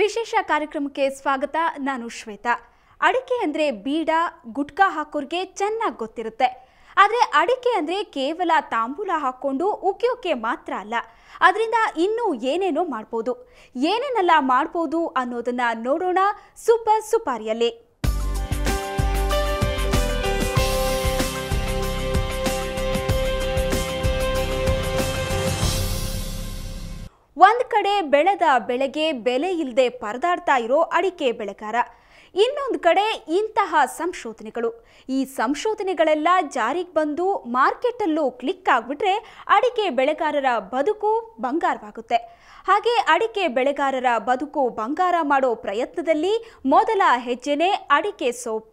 ವಿಶೇಷ ಕಾರ್ಯಕ್ರಮಕ್ಕೆ ಸ್ವಾಗತ. ನಾನು ಶ್ವೇತಾ. ಅಡಿಕೆ ಅಂದ್ರೆ ಬೀಡ ಗುಟ್ಕಾ ಹಾಕೋರ್ಗೆ ಚೆನ್ನಾಗಿ ಗೊತ್ತಿರುತ್ತೆ. ಆದರೆ ಅಡಿಕೆ ಅಂದ್ರೆ ಕೇವಲ ತಾಂಬೂಲ ಹಾಕೊಂಡು ಉಗಿಯೋಕೆ ಮಾತ್ರ ಅಲ್ಲ, ಅದರಿಂದ ಇನ್ನೂ ಏನೇನೋ ಮಾಡ್ಬೋದು. ಏನೇನೆಲ್ಲ ಮಾಡ್ಬೋದು ಅನ್ನೋದನ್ನ ನೋಡೋಣ ಸೂಪರ್ ಸುಪಾರಿಯಲ್ಲಿ. ಒಂದ್ ಕಡೆ ಬೆಳೆದ ಬೆಳೆಗೆ ಬೆಲೆ ಇಲ್ಲದೆ ಪರದಾಡ್ತಾ ಇರೋ ಅಡಿಕೆ ಬೆಳೆಗಾರ, ಇನ್ನೊಂದು ಕಡೆ ಇಂತಹ ಸಂಶೋಧನೆಗಳು. ಈ ಸಂಶೋಧನೆಗಳೆಲ್ಲ ಜಾರಿಗೆ ಬಂದು ಮಾರ್ಕೆಟಲ್ಲೂ ಕ್ಲಿಕ್ ಆಗಿಬಿಟ್ರೆ ಅಡಿಕೆ ಬೆಳೆಗಾರರ ಬದುಕು ಬಂಗಾರವಾಗುತ್ತೆ. ಹಾಗೆ ಅಡಿಕೆ ಬೆಳೆಗಾರರ ಬದುಕು ಬಂಗಾರ ಮಾಡೋ ಪ್ರಯತ್ನದಲ್ಲಿ ಮೊದಲ ಹೆಜ್ಜೆನೇ ಅಡಿಕೆ ಸೋಪ್.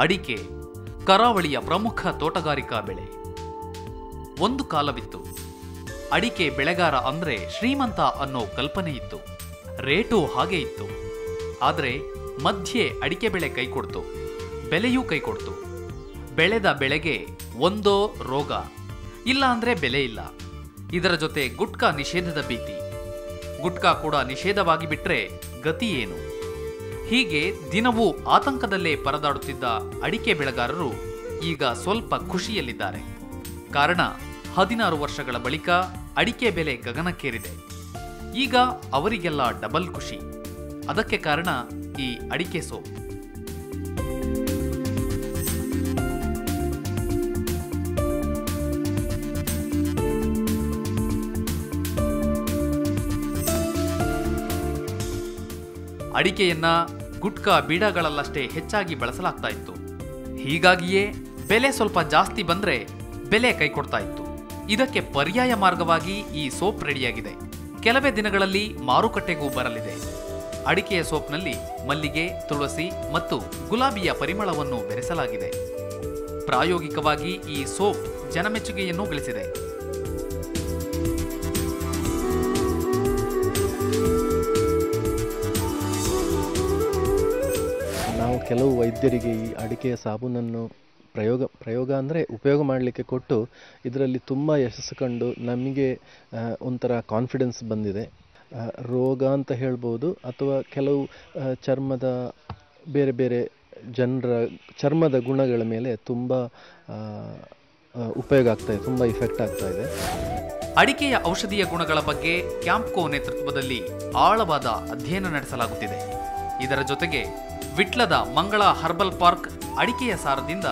ಅಡಿಕೆ ಕರಾವಳಿಯ ಪ್ರಮುಖ ತೋಟಗಾರಿಕಾ ಬೆಳೆ. ಒಂದು ಕಾಲವಿತ್ತು, ಅಡಿಕೆ ಬೆಳೆಗಾರ ಅಂದ್ರೆ ಶ್ರೀಮಂತ ಅನ್ನೋ ಕಲ್ಪನೆ ಇತ್ತು, ರೇಟು ಹಾಗೆ ಇತ್ತು. ಆದರೆ ಮಧ್ಯೆ ಅಡಿಕೆ ಬೆಳೆ ಕೈಕೊಡ್ತು, ಬೆಲೆಯೂ ಕೈಕೊಡ್ತು. ಬೆಳೆದ ಬೆಳೆಗೆ ಒಂದೋ ರೋಗ, ಇಲ್ಲ ಅಂದ್ರೆ ಬೆಲೆ ಇಲ್ಲ. ಇದರ ಜೊತೆ ಗುಟ್ಕಾ ನಿಷೇಧದ ಭೀತಿ. ಗುಟ್ಕಾ ಕೂಡ ನಿಷೇಧವಾಗಿ ಬಿಟ್ರೆ ಗತಿ ಏನು? ಹೀಗೆ ದಿನವೂ ಆತಂಕದಲ್ಲೇ ಪರದಾಡುತ್ತಿದ್ದ ಅಡಿಕೆ ಬೆಳೆಗಾರರು ಈಗ ಸ್ವಲ್ಪ ಖುಷಿಯಲ್ಲಿದ್ದಾರೆ. ಕಾರಣ 16 ವರ್ಷಗಳ ಬಳಿಕ ಅಡಿಕೆ ಬೆಲೆ ಗಗನಕ್ಕೇರಿದೆ. ಈಗ ಅವರಿಗೆಲ್ಲ ಡಬಲ್ ಖುಷಿ. ಅದಕ್ಕೆ ಕಾರಣ ಈ ಅಡಿಕೆ ಸೋಪ್. ಅಡಿಕೆಯನ್ನ ಗುಟ್ಕಾ ಬೀಡಾಗಳಲ್ಲಷ್ಟೇ ಹೆಚ್ಚಾಗಿ ಬಳಸಲಾಗ್ತಾ ಇತ್ತು. ಹೀಗಾಗಿಯೇ ಬೆಲೆ ಸ್ವಲ್ಪ ಜಾಸ್ತಿ ಬಂದ್ರೆ ಬೆಲೆ ಕೈಕೊಡ್ತಾ ಇತ್ತು. ಇದಕ್ಕೆ ಪರ್ಯಾಯ ಮಾರ್ಗವಾಗಿ ಈ ಸೋಪ್ ರೆಡಿಯಾಗಿದೆ. ಕೆಲವೇ ದಿನಗಳಲ್ಲಿ ಮಾರುಕಟ್ಟೆಗೂ ಬರಲಿದೆ. ಅಡಿಕೆಯ ಸೋಪ್ನಲ್ಲಿ ಮಲ್ಲಿಗೆ, ತುಳಸಿ ಮತ್ತು ಗುಲಾಬಿಯ ಪರಿಮಳವನ್ನು ಬೆರೆಸಲಾಗಿದೆ. ಪ್ರಾಯೋಗಿಕವಾಗಿ ಈ ಸೋಪ್ ಜನಮೆಚ್ಚುಗೆಯನ್ನು ಗಳಿಸಿದೆ. ನಾವು ಕೆಲವು ವೈದ್ಯರಿಗೆ ಈ ಅಡಿಕೆಯ ಸಾಬೂನನ್ನು ಪ್ರಯೋಗ ಅಂದರೆ ಉಪಯೋಗ ಮಾಡಲಿಕ್ಕೆ ಕೊಟ್ಟು ಇದರಲ್ಲಿ ತುಂಬ ಯಶಸ್ಸು ಕಂಡು ನಮಗೆ ಒಂಥರ ಕಾನ್ಫಿಡೆನ್ಸ್ ಬಂದಿದೆ. ರೋಗ ಅಂತ ಹೇಳ್ಬೋದು, ಅಥವಾ ಕೆಲವು ಚರ್ಮದ ಬೇರೆ ಬೇರೆ ಜನರ ಚರ್ಮದ ಗುಣಗಳ ಮೇಲೆ ತುಂಬ ಉಪಯೋಗ ಆಗ್ತಾ ಇದೆ, ತುಂಬ ಇಫೆಕ್ಟ್ ಆಗ್ತಾ ಇದೆ. ಅಡಿಕೆಯ ಔಷಧೀಯ ಗುಣಗಳ ಬಗ್ಗೆ ಕ್ಯಾಂಪ್ಕೋ ನೇತೃತ್ವದಲ್ಲಿ ಆಳವಾದ ಅಧ್ಯಯನ ನಡೆಸಲಾಗುತ್ತಿದೆ. ಇದರ ಜೊತೆಗೆ ವಿಟ್ಲದ ಮಂಗಳ ಹರ್ಬಲ್ ಪಾರ್ಕ್ ಅಡಿಕೆಯ ಸಾರದಿಂದ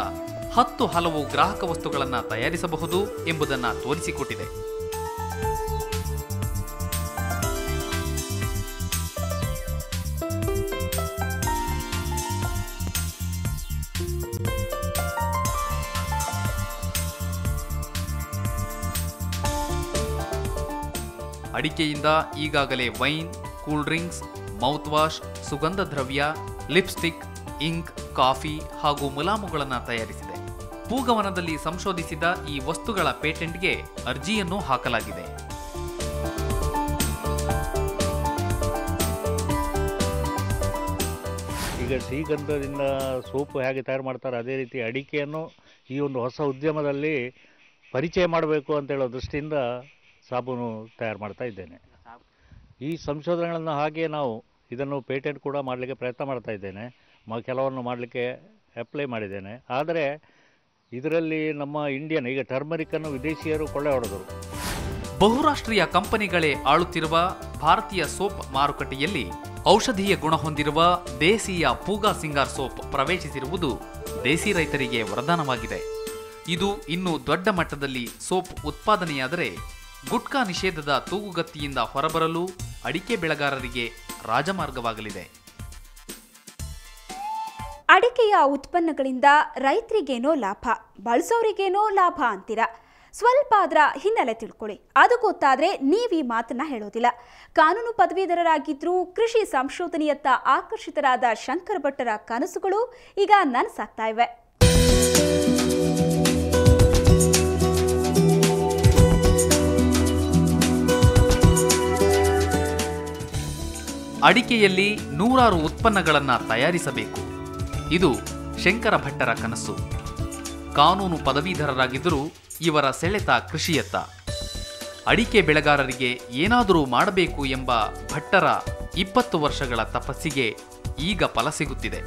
10 ಹಲವು ಗ್ರಾಹಕ ವಸ್ತುಗಳನ್ನು ತಯಾರಿಸಬಹುದು ಎಂಬುದನ್ನು ತೋರಿಸಿಕೊಟ್ಟಿದೆ. ಅಡಿಕೆಯಿಂದ ಈಗಾಗಲೇ wine, cool drinks, mouthwash, ಸುಗಂಧ ದ್ರವ್ಯ, ಲಿಪ್ಸ್ಟಿಕ್, ಇಂಕ್, ಕಾಫಿ ಹಾಗೂ ಮುಲಾಮುಗಳನ್ನು ತಯಾರಿಸಿದೆ. ಪೂಗವನದಲ್ಲಿ ಸಂಶೋಧಿಸಿದ ಈ ವಸ್ತುಗಳ ಪೇಟೆಂಟ್ಗೆ ಅರ್ಜಿಯನ್ನು ಹಾಕಲಾಗಿದೆ. ಈಗ ಶ್ರೀಗಂಧದಿಂದ ಸೋಪು ಹೇಗೆ ತಯಾರು ಮಾಡ್ತಾರೆ, ಅದೇ ರೀತಿ ಅಡಿಕೆಯನ್ನು ಈ ಒಂದು ಹೊಸ ಉದ್ಯಮದಲ್ಲಿ ಪರಿಚಯ ಮಾಡಬೇಕು ಅಂತ ಹೇಳೋ ದೃಷ್ಟಿಯಿಂದ ಸಾಬೂನು ತಯಾರು ಮಾಡ್ತಾ ಇದ್ದೇನೆ. ಈ ಸಂಶೋಧನೆಗಳನ್ನು ಹಾಗೆ ನಾವು ಇದನ್ನು ಪೇಟೆಂಟ್ ಕೂಡ ಮಾಡಲಿಕ್ಕೆ ಪ್ರಯತ್ನ ಮಾಡ್ತಾ ಇದ್ದೇನೆ. ಕೆಲವನ್ನು ಮಾಡಲಿಕ್ಕೆ ಅಪ್ಲೈ ಮಾಡಿದ್ದೇನೆ. ಆದರೆ ಇದರಲ್ಲಿ ನಮ್ಮ ಇಂಡಿಯನ್ ಈಗ ಟರ್ಮರಿಕನ್ನು ವಿದೇಶಿಯರು ಕೊಳ್ಳೆ ಹೊಡೆದರು. ಬಹುರಾಷ್ಟ್ರೀಯ ಕಂಪನಿಗಳೇ ಆಳುತ್ತಿರುವ ಭಾರತೀಯ ಸೋಪ್ ಮಾರುಕಟ್ಟೆಯಲ್ಲಿ ಔಷಧೀಯ ಗುಣ ಹೊಂದಿರುವ ದೇಸಿಯ ಪೂಗಾ ಸಿಂಗಾರ್ ಸೋಪ್ ಪ್ರವೇಶಿಸಿರುವುದು ದೇಸಿ ರೈತರಿಗೆ ವರದಾನವಾಗಿದೆ. ಇದು ಇನ್ನೂ ದೊಡ್ಡ ಮಟ್ಟದಲ್ಲಿ ಸೋಪ್ ಉತ್ಪಾದನೆಯಾದರೆ ಗುಟ್ಕಾ ನಿಷೇಧದ ತೂಗುಗತ್ತಿಯಿಂದ ಹೊರಬರಲು ಅಡಿಕೆ ಬೆಳೆಗಾರರಿಗೆ ರಾಜಮಾರ್ಗವಾಗಲಿದೆ. ಅಡಿಕೆಯ ಉತ್ಪನ್ನಗಳಿಂದ ರೈತರಿಗೇನೋ ಲಾಭ, ಬಳಸೋರಿಗೇನೋ ಲಾಭ ಅಂತೀರ. ಸ್ವಲ್ಪ ಅದರ ಹಿನ್ನೆಲೆ ತಿಳ್ಕೊಳ್ಳಿ. ಅದು ಗೊತ್ತಾದ್ರೆ ನೀವೀ ಮಾತನ್ನ ಹೇಳೋದಿಲ್ಲ. ಕಾನೂನು ಪದವೀಧರರಾಗಿದ್ರೂ ಕೃಷಿ ಸಂಶೋಧನೆಯತ್ತ ಆಕರ್ಷಿತರಾದ ಶಂಕರ ಭಟ್ಟರ ಕನಸುಗಳು ಈಗ ನನಸಾಗ್ತಾ ಇವೆ. ಅಡಿಕೆಯಲ್ಲಿ ನೂರಾರು ಉತ್ಪನ್ನಗಳನ್ನು ತಯಾರಿಸಬೇಕು. ಇದು ಶಂಕರ ಭಟ್ಟರ ಕನಸು. ಕಾನೂನು ಪದವೀಧರರಾಗಿದ್ದರೂ ಇವರ ಸೆಳೆತ ಕೃಷಿಯತ್ತ. ಅಡಿಕೆ ಬೆಳೆಗಾರರಿಗೆ ಏನಾದರೂ ಮಾಡಬೇಕು ಎಂಬ ಭಟ್ಟರ 20 ವರ್ಷಗಳ ತಪಸ್ಸಿಗೆ ಈಗ ಫಲ ಸಿಗುತ್ತಿದೆ.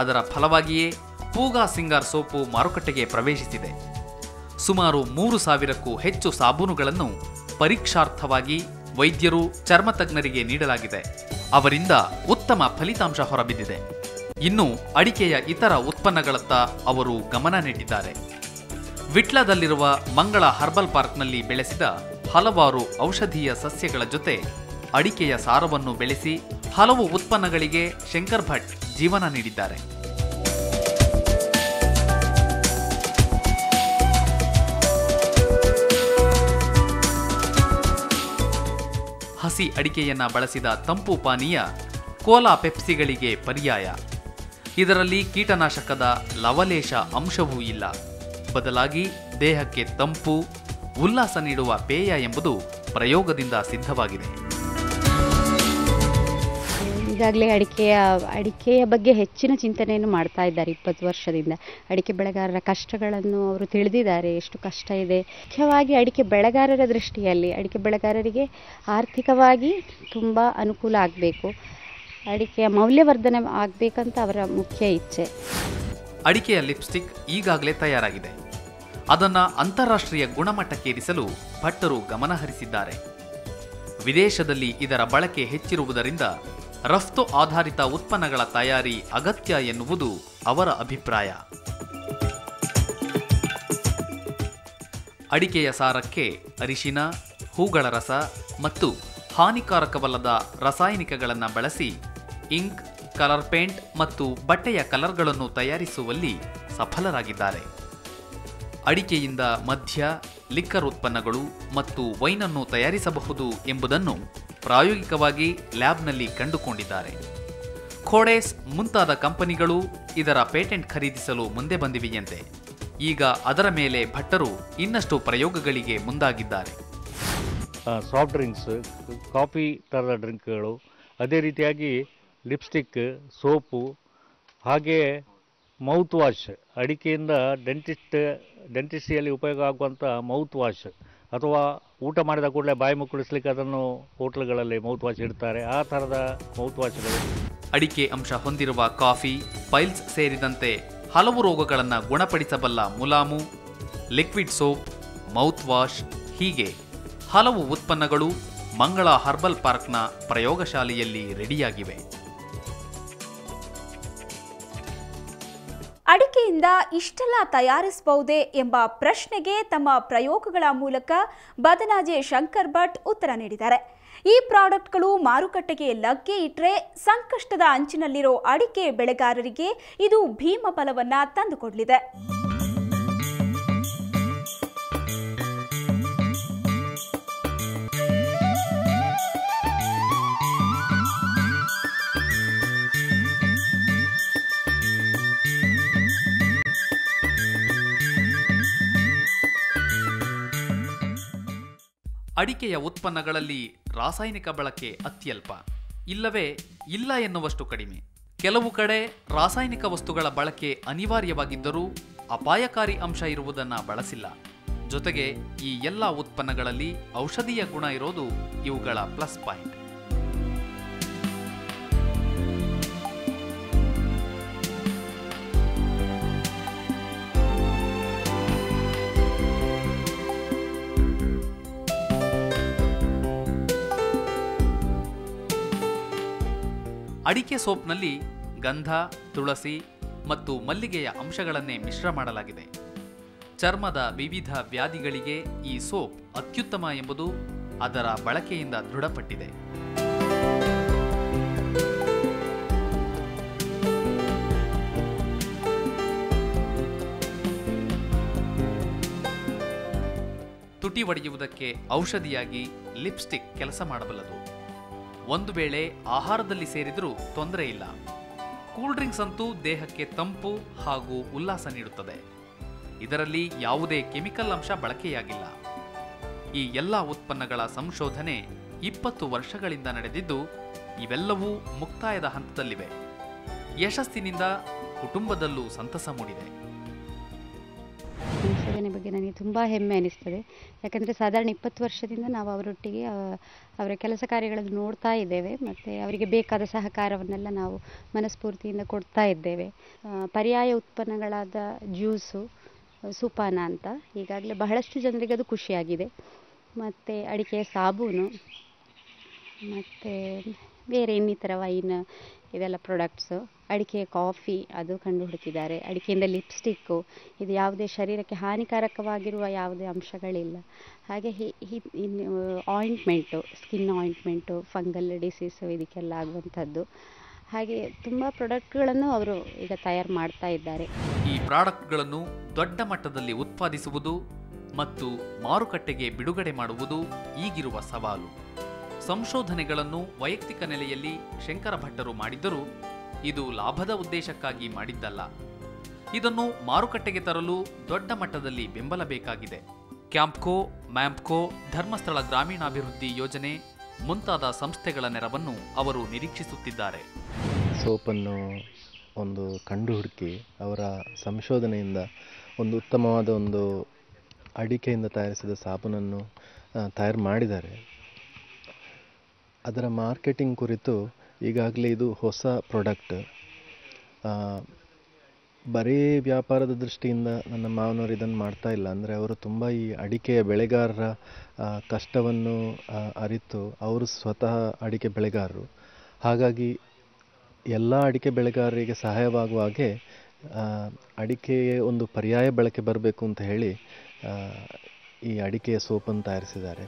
ಅದರ ಫಲವಾಗಿಯೇ ಪೂಗಾ ಸಿಂಗಾರ್ ಸೋಪು ಮಾರುಕಟ್ಟೆಗೆ ಪ್ರವೇಶಿಸಿದೆ. ಸುಮಾರು 3,000ಕ್ಕೂ ಹೆಚ್ಚು ಸಾಬೂನುಗಳನ್ನು ಪರೀಕ್ಷಾರ್ಥವಾಗಿ ವೈದ್ಯರು, ಚರ್ಮತಜ್ಞರಿಗೆ ನೀಡಲಾಗಿದೆ. ಅವರಿಂದ ಉತ್ತಮ ಫಲಿತಾಂಶ ಹೊರಬಿದ್ದಿದೆ. ಇನ್ನು ಅಡಿಕೆಯ ಇತರ ಉತ್ಪನ್ನಗಳತ್ತ ಅವರು ಗಮನ ನೀಡಿದ್ದಾರೆ. ವಿಟ್ಲದಲ್ಲಿರುವ ಮಂಗಳ ಹರ್ಬಲ್ ಪಾರ್ಕ್ನಲ್ಲಿ ಬೆಳೆಸಿದ ಹಲವಾರು ಔಷಧೀಯ ಸಸ್ಯಗಳ ಜೊತೆ ಅಡಿಕೆಯ ಸಾರವನ್ನು ಬೆಳೆಸಿ ಹಲವು ಉತ್ಪನ್ನಗಳಿಗೆ ಶಂಕರ್ ಭಟ್ ಜೀವನ ನೀಡಿದ್ದಾರೆ. ಹಸಿ ಅಡಿಕೆಯನ್ನ ಬಳಸಿದ ತಂಪು ಪಾನೀಯ ಕೋಲಾ ಪೆಪ್ಸಿಗಳಿಗೆ ಪರ್ಯಾಯ. ಇದರಲ್ಲಿ ಕೀಟನಾಶಕದ ಲವಲೇಶ ಅಂಶವೂ ಇಲ್ಲ. ಬದಲಾಗಿ ದೇಹಕ್ಕೆ ತಂಪು, ಉಲ್ಲಾಸ ನೀಡುವ ಪೇಯ ಎಂಬುದು ಪ್ರಯೋಗದಿಂದ ಸಿದ್ಧವಾಗಿದೆ. ಈಗಾಗಲೇ ಅಡಿಕೆಯ ಬಗ್ಗೆ ಹೆಚ್ಚಿನ ಚಿಂತನೆಯನ್ನು ಮಾಡ್ತಾ ಇದ್ದಾರೆ. 20 ವರ್ಷದಿಂದ ಅಡಿಕೆ ಬೆಳೆಗಾರರ ಕಷ್ಟಗಳನ್ನು ಅವರು ತಿಳಿದಿದ್ದಾರೆ, ಎಷ್ಟು ಕಷ್ಟ ಇದೆ. ಮುಖ್ಯವಾಗಿ ಅಡಿಕೆ ಬೆಳೆಗಾರರ ದೃಷ್ಟಿಯಲ್ಲಿ ಅಡಿಕೆ ಬೆಳೆಗಾರರಿಗೆ ಆರ್ಥಿಕವಾಗಿ ತುಂಬ ಅನುಕೂಲ ಆಗಬೇಕು, ಅಡಿಕೆಯ ಮೌಲ್ಯವರ್ಧನೆ ಆಗಬೇಕಂತ ಅವರ ಮುಖ್ಯ ಇಚ್ಛೆ. ಅಡಿಕೆಯ ಲಿಪ್ಸ್ಟಿಕ್ ಈಗಾಗಲೇ ತಯಾರಾಗಿದೆ. ಅದನ್ನು ಅಂತಾರಾಷ್ಟ್ರೀಯ ಗುಣಮಟ್ಟಕ್ಕೇರಿಸಲು ಭಟ್ಟರು ಗಮನಹರಿಸಿದ್ದಾರೆ. ವಿದೇಶದಲ್ಲಿ ಇದರ ಬಳಕೆ ಹೆಚ್ಚಿರುವುದರಿಂದ ರಫ್ತು ಆಧಾರಿತ ಉತ್ಪನ್ನಗಳ ತಯಾರಿ ಅಗತ್ಯ ಎನ್ನುವುದು ಅವರ ಅಭಿಪ್ರಾಯ. ಅಡಿಕೆಯ ಸಾರಕ್ಕೆ ಅರಿಶಿನ, ಹೂಗಳ ರಸ ಮತ್ತು ಹಾನಿಕಾರಕವಲ್ಲದ ರಾಸಾಯನಿಕಗಳನ್ನು ಬಳಸಿ ಇಂಕ್, ಕಲರ್ ಪೇಂಟ್ ಮತ್ತು ಬಟ್ಟೆಯ ಕಲರ್ಗಳನ್ನು ತಯಾರಿಸುವಲ್ಲಿ ಸಫಲರಾಗಿದ್ದಾರೆ. ಅಡಿಕೆಯಿಂದ ಮದ್ಯ, ಲಿಕ್ಕರ್ ಉತ್ಪನ್ನಗಳು ಮತ್ತು ವೈನನ್ನು ತಯಾರಿಸಬಹುದು ಎಂಬುದನ್ನು ಪ್ರಾಯೋಗಿಕವಾಗಿ ಲ್ಯಾಬ್ನಲ್ಲಿ ಕಂಡುಕೊಂಡಿದ್ದಾರೆ. ಖೋಡೇಸ್ ಮುಂತಾದ ಕಂಪನಿಗಳು ಇದರ ಪೇಟೆಂಟ್ ಖರೀದಿಸಲು ಮುಂದೆ ಬಂದಿವೆಯಂತೆ. ಈಗ ಅದರ ಮೇಲೆ ಭಟ್ಟರು ಇನ್ನಷ್ಟು ಪ್ರಯೋಗಗಳಿಗೆ ಮುಂದಾಗಿದ್ದಾರೆ. ಸಾಫ್ಟ್ ಡ್ರಿಂಕ್ಸ್, ಕಾಫಿ ಥರದ ಡ್ರಿಂಕ್ಗಳು, ಅದೇ ರೀತಿಯಾಗಿ ಲಿಪ್ಸ್ಟಿಕ್, ಸೋಪು, ಹಾಗೆ ಮೌತ್ ವಾಶ್, ಅಡಿಕೆಯಿಂದ ಡೆಂಟಿಸ್ಟಿಯಲ್ಲಿ ಉಪಯೋಗ ಆಗುವಂಥ ಮೌತ್ ವಾಶ್, ಅಥವಾ ಊಟ ಮಾಡಿದ ಕೂಡಲೇ ಬಾಯಿ ಮುಕ್ಕಳಿಸ್ಲಿಕ್ಕೆ ಅದನ್ನು ಹೋಟ್ಲುಗಳಲ್ಲಿ ಮೌತ್ ವಾಶ್ ಇಡ್ತಾರೆ, ಆ ಥರದ ಮೌತ್ ವಾಶ್ಗಳು. ಅಡಿಕೆ ಅಂಶ ಹೊಂದಿರುವ ಕಾಫಿ, ಪೈಲ್ಸ್ ಸೇರಿದಂತೆ ಹಲವು ರೋಗಗಳನ್ನು ಗುಣಪಡಿಸಬಲ್ಲ ಮುಲಾಮು, ಲಿಕ್ವಿಡ್ ಸೋಪ್, ಮೌತ್ ವಾಶ್ ಹೀಗೆ ಹಲವು ಉತ್ಪನ್ನಗಳು ಮಂಗಳ ಹರ್ಬಲ್ ಪಾರ್ಕ್ನ ಪ್ರಯೋಗಶಾಲೆಯಲ್ಲಿ ರೆಡಿಯಾಗಿವೆ. ಅಡಿಕೆಯಿಂದ ಇಷ್ಟೆಲ್ಲ ತಯಾರಿಸಬಹುದೇ ಎಂಬ ಪ್ರಶ್ನೆಗೆ ತಮ್ಮ ಪ್ರಯೋಗಗಳ ಮೂಲಕ ಬದನಾಜೆ ಶಂಕರ್ ಭಟ್ ಉತ್ತರ ನೀಡಿದ್ದಾರೆ. ಈ ಪ್ರಾಡಕ್ಟ್ಗಳು ಮಾರುಕಟ್ಟೆಗೆ ಲಗ್ಗೆ ಇಟ್ಟರೆ ಸಂಕಷ್ಟದ ಅಂಚಿನಲ್ಲಿರೋ ಅಡಿಕೆ ಬೆಳೆಗಾರರಿಗೆ ಇದು ಭೀಮ ಬಲವನ್ನ ತಂದುಕೊಡಲಿದೆ. ಅಡಿಕೆಯ ಉತ್ಪನ್ನಗಳಲ್ಲಿ ರಾಸಾಯನಿಕ ಬಳಕೆ ಅತ್ಯಲ್ಪ, ಇಲ್ಲವೇ ಇಲ್ಲ ಎನ್ನುವಷ್ಟು ಕಡಿಮೆ. ಕೆಲವು ಕಡೆ ರಾಸಾಯನಿಕ ವಸ್ತುಗಳ ಬಳಕೆ ಅನಿವಾರ್ಯವಾಗಿದ್ದರೂ ಅಪಾಯಕಾರಿ ಅಂಶ ಇರುವುದನ್ನು ಬಳಸಿಲ್ಲ. ಜೊತೆಗೆ ಈ ಎಲ್ಲ ಉತ್ಪನ್ನಗಳಲ್ಲಿ ಔಷಧೀಯ ಗುಣ ಇರೋದು ಇವುಗಳ ಪ್ಲಸ್ ಪಾಯಿಂಟ್. ಅಡಿಕೆ ಸೋಪ್ನಲ್ಲಿ ಗಂಧ, ತುಳಸಿ ಮತ್ತು ಮಲ್ಲಿಗೆಯ ಅಂಶಗಳನ್ನೇ ಮಿಶ್ರ ಮಾಡಲಾಗಿದೆ. ಚರ್ಮದ ವಿವಿಧ ವ್ಯಾಧಿಗಳಿಗೆ ಈ ಸೋಪ್ ಅತ್ಯುತ್ತಮ ಎಂಬುದು ಅದರ ಬಳಕೆಯಿಂದ ದೃಢಪಟ್ಟಿದೆ. ತುಟಿ ಒಡೆಯುವುದಕ್ಕೆ ಔಷಧಿಯಾಗಿ ಲಿಪ್ಸ್ಟಿಕ್ ಕೆಲಸ ಮಾಡಬಲ್ಲದು. ಒಂದು ವೇಳೆ ಆಹಾರದಲ್ಲಿ ಸೇರಿದರೂ ತೊಂದರೆ ಇಲ್ಲ. ಕೂಲ್ ಡ್ರಿಂಕ್ಸ್ ಅಂತೂ ದೇಹಕ್ಕೆ ತಂಪು ಹಾಗೂ ಉಲ್ಲಾಸ ನೀಡುತ್ತದೆ. ಇದರಲ್ಲಿ ಯಾವುದೇ ಕೆಮಿಕಲ್ ಅಂಶ ಬಳಕೆಯಾಗಿಲ್ಲ. ಈ ಎಲ್ಲ ಉತ್ಪನ್ನಗಳ ಸಂಶೋಧನೆ 20 ವರ್ಷಗಳಿಂದ ನಡೆದಿದ್ದು ಇವೆಲ್ಲವೂ ಮುಕ್ತಾಯದ ಹಂತದಲ್ಲಿವೆ. ಯಶಸ್ಸಿನಿಂದ ಕುಟುಂಬದಲ್ಲೂ ಸಂತಸ ಮೂಡಿದೆ. ಸಂಶೋಧನೆ ಬಗ್ಗೆ ನನಗೆ ತುಂಬ ಹೆಮ್ಮೆ ಅನಿಸ್ತದೆ. ಯಾಕಂದರೆ ಸಾಧಾರಣ 20 ವರ್ಷದಿಂದ ನಾವು ಅವರೊಟ್ಟಿಗೆ ಅವರ ಕೆಲಸ ಕಾರ್ಯಗಳನ್ನು ನೋಡ್ತಾ ಇದ್ದೇವೆ ಮತ್ತು ಅವರಿಗೆ ಬೇಕಾದ ಸಹಕಾರವನ್ನೆಲ್ಲ ನಾವು ಮನಸ್ಫೂರ್ತಿಯಿಂದ ಕೊಡ್ತಾ ಇದ್ದೇವೆ. ಪರ್ಯಾಯ ಉತ್ಪನ್ನಗಳಾದ ಜ್ಯೂಸು, ಸುಪಾನ ಅಂತ ಈಗಾಗಲೇ ಬಹಳಷ್ಟು ಜನರಿಗೆ ಅದು ಖುಷಿಯಾಗಿದೆ. ಮತ್ತು ಅಡಿಕೆಯ ಸಾಬೂನು ಮತ್ತು ಬೇರೆ ಇನ್ನಿತರ ವೈನ್ ಇದೆಲ್ಲ ಪ್ರಾಡಕ್ಟ್ಸು. ಅಡಿಕೆಯ ಕಾಫಿ ಅದು ಕಂಡು ಹುಡುಕಿದ್ದಾರೆ. ಅಡಿಕೆಯಿಂದ ಲಿಪ್ಸ್ಟಿಕ್ಕು, ಇದು ಯಾವುದೇ ಶರೀರಕ್ಕೆ ಹಾನಿಕಾರಕವಾಗಿರುವ ಯಾವುದೇ ಅಂಶಗಳಿಲ್ಲ. ಹಾಗೆ ಇನ್ನು ointment, skin ointment, fungal disease ಇದಕ್ಕೆಲ್ಲ ಆಗುವಂಥದ್ದು. ಹಾಗೆ ತುಂಬ ಪ್ರಾಡಕ್ಟ್ಗಳನ್ನು ಅವರು ಈಗ ತಯಾರು ಮಾಡ್ತಾ ಇದ್ದಾರೆ. ಈ ಪ್ರಾಡಕ್ಟ್ಗಳನ್ನು ದೊಡ್ಡ ಮಟ್ಟದಲ್ಲಿ ಉತ್ಪಾದಿಸುವುದು ಮತ್ತು ಮಾರುಕಟ್ಟೆಗೆ ಬಿಡುಗಡೆ ಮಾಡುವುದು ಈಗಿರುವ ಸವಾಲು. ಸಂಶೋಧನೆಗಳನ್ನು ವೈಯಕ್ತಿಕ ನೆಲೆಯಲ್ಲಿ ಶಂಕರ ಭಟ್ಟರು ಮಾಡಿದ್ದರೂ ಇದು ಲಾಭದ ಉದ್ದೇಶಕ್ಕಾಗಿ ಮಾಡಿದ್ದಲ್ಲ. ಇದನ್ನು ಮಾರುಕಟ್ಟೆಗೆ ತರಲು ದೊಡ್ಡ ಮಟ್ಟದಲ್ಲಿ ಬೆಂಬಲ ಬೇಕಾಗಿದೆ. ಕ್ಯಾಂಪ್ಕೋ, ಮ್ಯಾಂಪ್ಕೋ, ಧರ್ಮಸ್ಥಳ ಗ್ರಾಮೀಣಾಭಿವೃದ್ಧಿ ಯೋಜನೆ ಮುಂತಾದ ಸಂಸ್ಥೆಗಳ ನೆರವನ್ನು ಅವರು ನಿರೀಕ್ಷಿಸುತ್ತಿದ್ದಾರೆ. ಸೋಪನ್ನು ಒಂದು ಕಂಡು ಹುಡುಕಿ ಅವರ ಸಂಶೋಧನೆಯಿಂದ ಒಂದು ಉತ್ತಮವಾದ ಒಂದು ಅಡಿಕೆಯಿಂದ ತಯಾರಿಸಿದ ಸಾಬೂನನ್ನು ತಯಾರು ಮಾಡಿದ್ದಾರೆ. ಅದರ ಮಾರ್ಕೆಟಿಂಗ್ ಕುರಿತು ಈಗಾಗಲೇ ಇದು ಹೊಸ ಪ್ರಾಡಕ್ಟ್. ಬರೀ ವ್ಯಾಪಾರದ ದೃಷ್ಟಿಯಿಂದ ನನ್ನ ಮಾವನವರು ಇದನ್ನು ಮಾಡ್ತಾ ಇಲ್ಲ. ಅಂದರೆ ಅವರು ತುಂಬ ಈ ಅಡಿಕೆಯ ಬೆಳೆಗಾರರ ಕಷ್ಟವನ್ನು ಅರಿತು ಅವರು ಸ್ವತಃ ಅಡಿಕೆ ಬೆಳೆಗಾರರು. ಹಾಗಾಗಿ ಎಲ್ಲ ಅಡಿಕೆ ಬೆಳೆಗಾರರಿಗೆ ಸಹಾಯವಾಗುವ ಹಾಗೆ ಅಡಿಕೆಯ ಒಂದು ಪರ್ಯಾಯ ಬಳಕೆ ಬರಬೇಕು ಅಂತ ಹೇಳಿ ಈ ಅಡಿಕೆಯ ಸೋಪನ್ನು ತಯಾರಿಸಿದ್ದಾರೆ.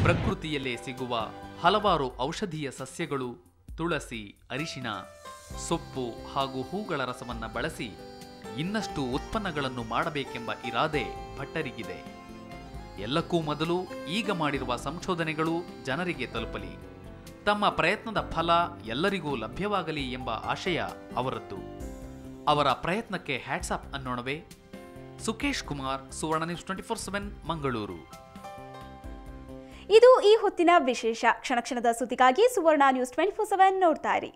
ಪ್ರಕೃತಿಯಲ್ಲೇ ಸಿಗುವ ಹಲವಾರು ಔಷಧೀಯ ಸಸ್ಯಗಳು, ತುಳಸಿ, ಅರಿಶಿಣ, ಸೊಪ್ಪು ಹಾಗೂ ಹೂಗಳ ರಸವನ್ನು ಬಳಸಿ ಇನ್ನಷ್ಟು ಉತ್ಪನ್ನಗಳನ್ನು ಮಾಡಬೇಕೆಂಬ ಇರಾದೆ ಭಟ್ಟರಿಗಿದೆ. ಎಲ್ಲಕ್ಕೂ ಮೊದಲು ಈಗ ಮಾಡಿರುವ ಸಂಶೋಧನೆಗಳು ಜನರಿಗೆ ತಲುಪಲಿ, ತಮ್ಮ ಪ್ರಯತ್ನದ ಫಲ ಎಲ್ಲರಿಗೂ ಲಭ್ಯವಾಗಲಿ ಎಂಬ ಆಶಯ ಅವರದ್ದು. ಅವರ ಪ್ರಯತ್ನಕ್ಕೆ ಹ್ಯಾಟ್ಸ್ ಆಫ್ ಅನ್ನೋಣವೇ. ಸುಕೇಶ್ ಕುಮಾರ್, ಸುವರ್ಣ ನ್ಯೂಸ್ 24/7 ಮಂಗಳೂರು. ಇದು ಈ ಹೊತ್ತಿನ ವಿಶೇಷ. ಕ್ಷಣ ಕ್ಷಣದ ಸುದ್ದಿಗಾಗಿ ಸುವರ್ಣ ನ್ಯೂಸ್ 24/7 ನೋಡ್ತಾ ಇರಿ.